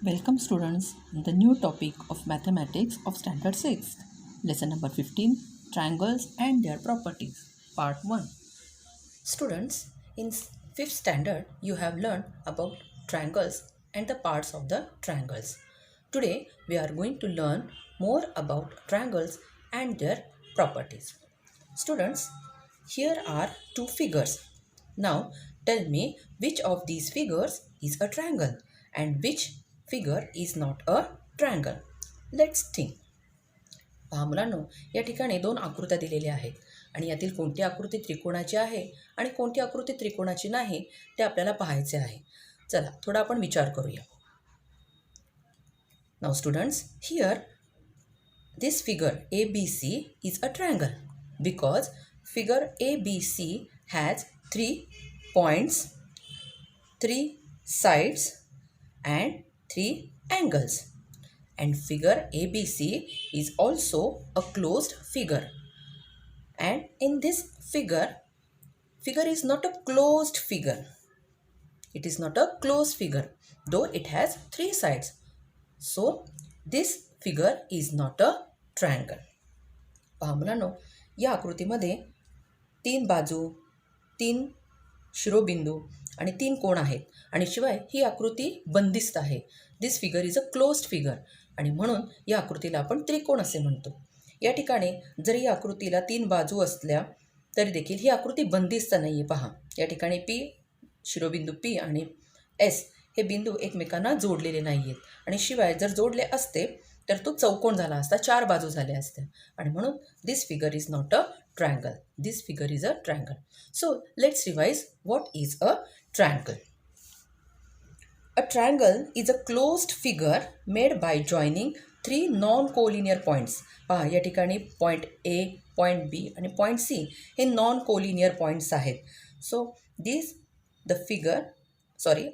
Welcome students in the new topic of mathematics of standard 6. Lesson number 15, triangles and their properties. Part 1. Students, in 5th standard you have learned about triangles and the parts of the triangles. Today we are going to learn more about triangles and their properties. Students, here are two figures. Now tell me which of these figures is a triangle and which figure is not a triangle. Let's think. पहा मुलांनो, या ठिकाणी दोन आकृत्या दिलेल्या आहेत आणि यातील कोणती आकृती त्रिकोणाची आहे आणि कोणती आकृती त्रिकोणाची नाही ते आपल्याला पाहायचे आहे. चला थोडा आपण विचार करूया. Now students, here this figure ABC is a triangle because figure ABC has 3 points, 3 sides and 3 angles, and figure ABC is also a closed figure, and in this figure is not a closed figure. It is not a closed figure though it has 3 sides. So this figure is not a triangle. पहा मुलांनो, या आकृतीमध्ये 3 बाजू, 3 शिरोबिंदू आणि 3 कोण आहेत आणि शिवाय ही आकृती बंदिस्त आहे. This figure is a closed figure आणि म्हणून या आकृतीला आपण त्रिकोण असे म्हणतो. या ठिकाणी जरी या आकृतीला 3 बाजू असल्या तरी देखील ही आकृती बंदिस्त नाही आहे. पहा, या ठिकाणी पी, शिरोबिंदू पी आणि एस हे बिंदू एकमेकांना जोडलेले नाही आहेत आणि शिवाय जर जोडले असते तर तो चौकोन झाला असता, 4 बाजू झाल्या असत्या आणि म्हणून this figure is not a triangle. This figure is a triangle. So let's revise what is a triangle. A triangle is a closed figure made by joining 3 non-collinear points. पहा, या ठिकाणी पॉईंट ए, पॉईंट बी आणि point C हे non collinear points आहेत. So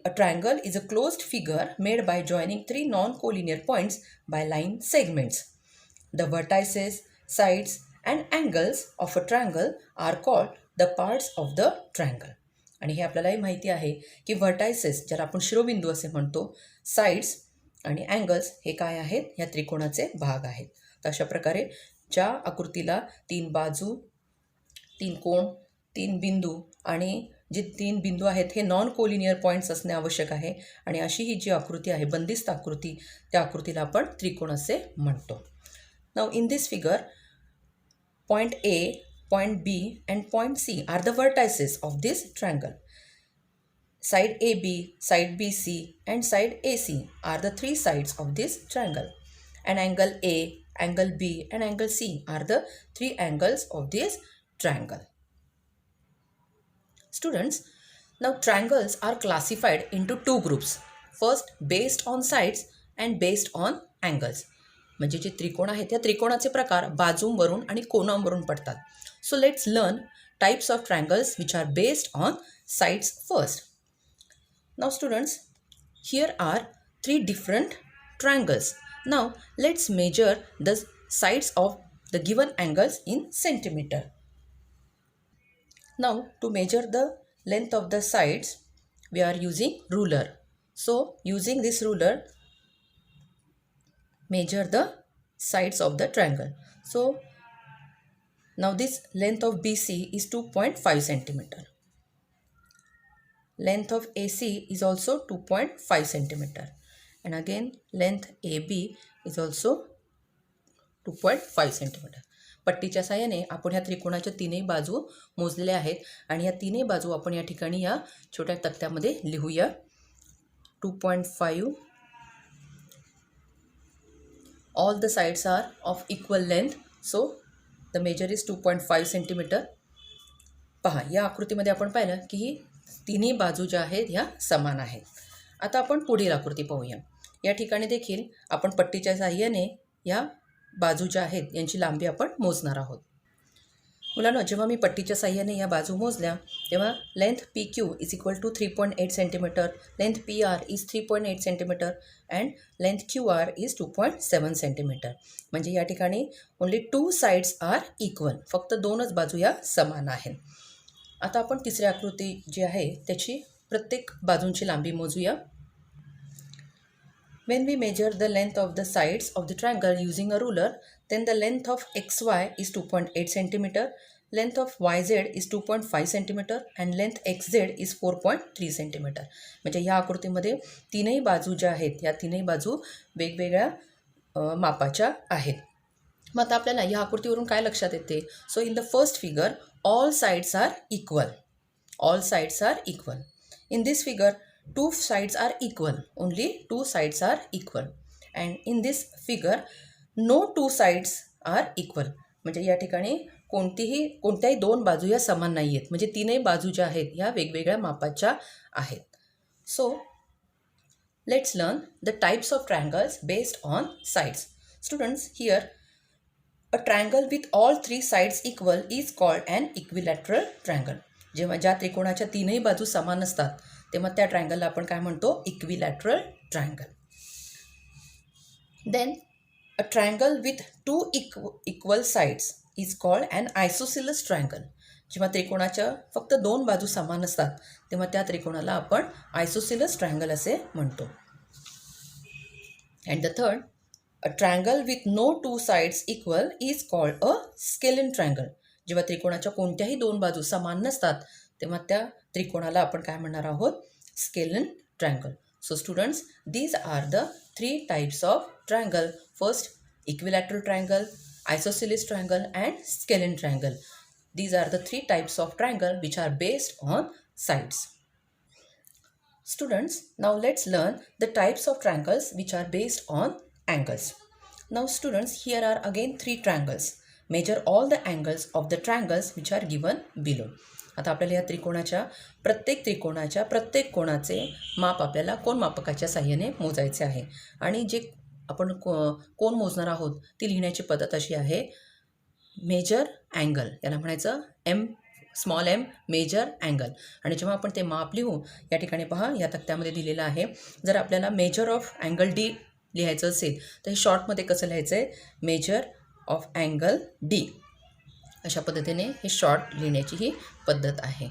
a triangle is a closed figure made by joining 3 non-collinear points by line segments. The vertices, sides and angles of a triangle are called the parts of the triangle. आणि हे आपल्यालाही माहिती आहे की vertices ज्याला आपण शिरोबिंदू असे म्हणतो, साइड्स आणि अँगल्स हे काय आहेत, ह्या त्रिकोणाचे भाग आहेत. तर अशा प्रकारे ज्या आकृतीला 3 बाजू, 3 कोण, 3 बिंदू आणि जे 3 बिंदू आहेत हे नॉन कोलिनियर पॉईंट्स असणे आवश्यक आहे आणि अशी ही जी आकृती आहे, बंदिस्त आकृती, त्या आकृतीला आपण त्रिकोण असे म्हणतो. Now in this figure, point A, point B and point C are the vertices of this triangle. Side AB, side BC and side AC are the 3 sides of this triangle. And angle A, angle B and angle C are the 3 angles of this triangle. Students, now triangles are classified into 2 groups. First, based on sides and based on angles. म्हणजे जे त्रिकोण आहेत त्या त्रिकोणाचे प्रकार बाजूंवरून आणि कोनांवरून पडतात. So let's learn types of triangles which are based on sides first. Now students, here are 3 different triangles. Now let's measure the sides of the given angles in centimetre. Now to measure the length of the sides we are using ruler. So using this ruler, measure the sides of the triangle. So now this length of BC is 2.5 centimeter. Length of AC is also 2.5 centimeter. And again length AB is also 2.5 centimeter. पट्टीच्या साहाय्याने आपण ह्या त्रिकोणाच्या तीनही बाजू मोजलेल्या आहेत आणि या तीनही बाजू आपण या ठिकाणी या छोट्या तक्त्यामध्ये लिहूया. 2.5. All the sides are of equal length, so the measure is 2.5 centimeter. पहा, या आकृतीमध्ये आपण पाहिलं की ही तिन्ही बाजू ज्या आहेत ह्या समान आहेत. आता आपण पुढील आकृती पाहूया. या ठिकाणी देखील आपण पट्टीच्या साहाय्याने या बाजू ज्या आहेत यांची लांबी आपण मोजणार आहोत. मुलांनो, जेव्हा मी पट्टीच्या साहाय्याने या बाजू मोजल्या तेव्हा length PQ is equal to 3.8 centimetre, length PR is 3.8 centimetre and length QR is 2.7 centimetre. म्हणजे या ठिकाणी ओन्ली 2 साइड्स आर इक्वल, फक्त 2च बाजू या समान आहेत. आता आपण तिसरी आकृती जी आहे त्याची प्रत्येक बाजूंची लांबी मोजूया. When we measure the length of the sides of the triangle using a ruler, then the length of xy is 2.8 centimeter, length of yz is 2.5 centimeter and length xz is 4.3 centimeter. म्हणजे ह्या आकृतीमध्ये तीनही बाजू ज्या आहेत या तीनही बाजू वेगवेगळ्या मापाच्या आहेत. मग आता आपल्याला ह्या आकृतीवरून काय लक्षात येते? So in the first figure all sides are equal. All sides are equal. In this figure, two sides are equal. Only two sides are equal. And in this figure, no two sides are equal. म्हणजे या ठिकाणी कोणत्याही दोन बाजू या समान नाही आहेत. म्हणजे तीनही बाजू ज्या आहेत ह्या वेगवेगळ्या मापाच्या आहेत. So let's learn the types of triangles based on sides. Students, here a triangle with all three sides equal is called an equilateral triangle. जेव्हा ज्या त्रिकोणाच्या तीनही बाजू समान असतात तेव्हा त्या ट्रायंगलला आपण काय म्हणतो? Equilateral triangle. Then a triangle with two equal sides is called an isosceles triangle. जेव्हा त्रिकोणाच्या फक्त दोन बाजू समान असतात तेव्हा त्या त्रिकोणाला आपण आयसोसिलस ट्रायंगल असे म्हणतो. And the third, a triangle with no two sides equal is called a scalene triangle. जेव्हा त्रिकोणाच्या कोणत्याही दोन बाजू समान नसतात तेव्हा त्या त्रिकोणाला आपण काय म्हणणार आहोत? Scalene triangle. So students, these are the three types of triangle. First, equilateral triangle, isosceles triangle and scalene triangle. These are the three types of triangle which are based on sides. Students, now let's learn the types of triangles which are based on angles. Now students, here are again three triangles. Measure all the angles of the triangles which are given below. आता आपल्याला या प्रत्येक त्रिकोणाच्या प्रत्येक कोणाचे माप आपल्याला कोन मापकाच्या साहाय्याने मोजायचे आहे. आणि जे आपण कोन मोजणार आहोत ती लिहिण्याची पद्धत अशी आहे, मेजर अँगल, याला म्हणायचं स्मॉल एम मेजर अँगल. आणि जेव्हा आपण ते माप लिहू, या ठिकाणी पहा या तक्त्यामध्ये दिलेलं आहे. जर आपल्याला मेजर ऑफ अँगल डी लिहायचं असेल तर हे शॉर्टमध्ये कसं लिहायचं आहे? Measure of angle D. अशा पद्धतीने हे शॉर्ट लिहिण्याची ही पद्धत आहे.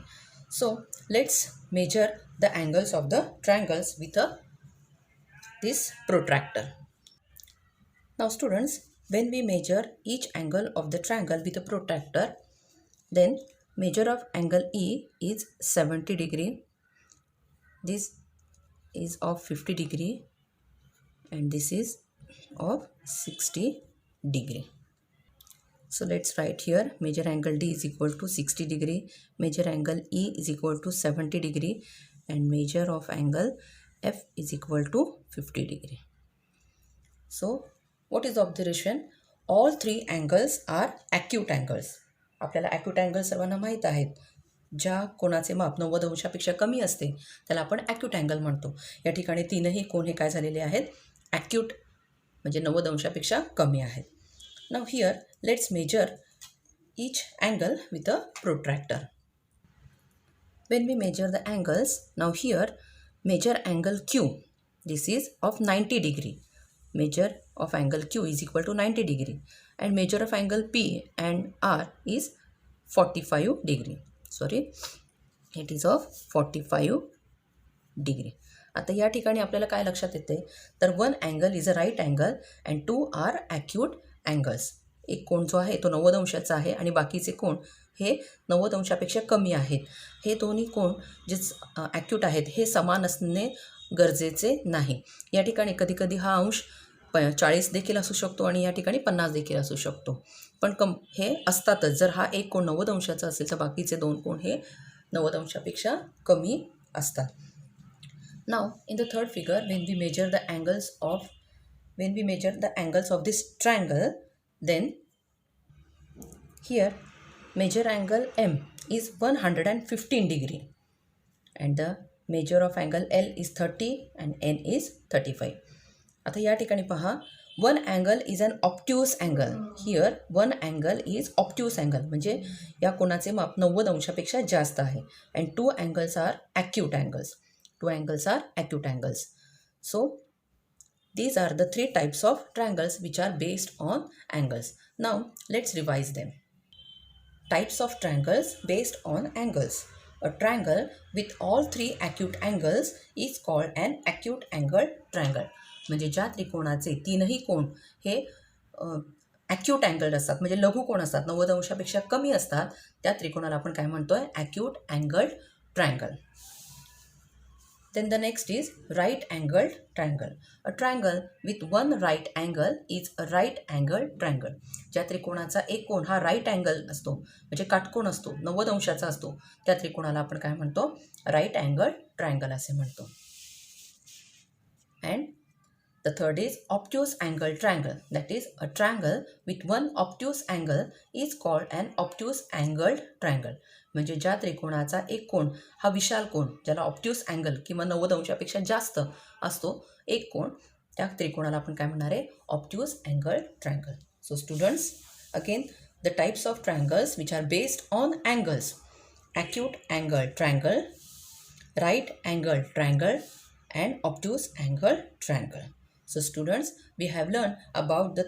So let's measure the angles of the triangles with this protractor. Now students, when we measure each angle of the triangle with a protractor, then measure of angle E is 70 degree, this is of 50 degree and this is of 60 degree. So let's write here, measure angle D is equal to 60 degree, measure angle E is equal to 70 degree and measure of angle F is equal to 50 degree. So what is the observation? All three angles are acute angles. आपल्याला acute angles सर्वांना माहीत आहेत. ज्या कोणाचे माप 90 अंशापेक्षा कमी असते त्याला आपण acute angle म्हणतो. या ठिकाणी तीनही कोन हे काय झालेले आहेत? acute, म्हणजे 90 अंशापेक्षा कमी आहेत. Now here let's measure each angle with a protractor. When we measure the angles, now here measure angle Q. This is of 90 degree. Measure of angle Q is equal to 90 degree and measure of angle P and R is 45 degree. Sorry, it is of 45 degree. आता या ठिकाणी आपल्याला काय लक्षात येते? तर one angle is a right angle and two are acute angles. एक कोन जो आहे तो 90 अंशाचा आहे आणि बाकीचे कोन हे 90 अंशापेक्षा कमी आहेत. हे दोन्ही कोन जे ॲक्यूट आहेत हे समान असणे गरजेचे नाही. या ठिकाणी कधीकधी हा अंश 40 देखील असू शकतो आणि या ठिकाणी 50 देखील असू शकतो. पण हे असतातच. जर हा एक कोन 90 अंशाचा असेल तर बाकीचे दोन कोन हे 90 अंशापेक्षा कमी असतात. Now in the third figure, when we measure the angles of this triangle, then here measure angle M is 115 degree and the measure of angle L is 30 and N is 35. आता या ठिकाणी पहा, one angle is an obtuse angle. Here one angle is obtuse angle म्हणजे या कोणाचे माप 90 अंशापेक्षा जास्त आहे. And two angles are acute angles. So these are the three types of triangles which are based on angles. Now let's revise them. Types of triangles based on angles. A triangle with all three acute angles is called an acute angle triangle. म्हणजे ज्या त्रिकोणाचे तीनही कोण हे acute अँगल्ड असतात, म्हणजे लघु कोण असतात, 90 अंशापेक्षा कमी असतात, त्या त्रिकोणाला आपण काय म्हणतोय? Acute angled triangle. Then the next is right angled triangle. A triangle with one right angle is a right angled triangle. ज्या त्रिकोणाचा एक कोण हा राईट अँगल असतो, म्हणजे काटकोन असतो, 90 अंशाचा असतो, त्या त्रिकोणाला आपण काय म्हणतो? राईट अँगल्ड ट्रायंगल असे म्हणतो. And the third is obtuse angle triangle. That is, a triangle with one obtuse angle is called an obtuse angled triangle. म्हणजे ज्या त्रिकोणाचा एक कोण हा विशाल कोण, ज्याला ऑप्ट्यूस अँगल किंवा 90 अंशापेक्षा जास्त असतो एक कोण, त्या त्रिकोणाला आपण काय म्हणणार आहे? Obtuse angle triangle. So students, again the types of triangles which are based on angles: acute angle triangle, right angle triangle, and obtuse angle triangle. So students, we have learned about the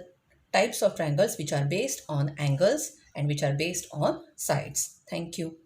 types of triangles which are based on angles and which are based on sides. Thank you.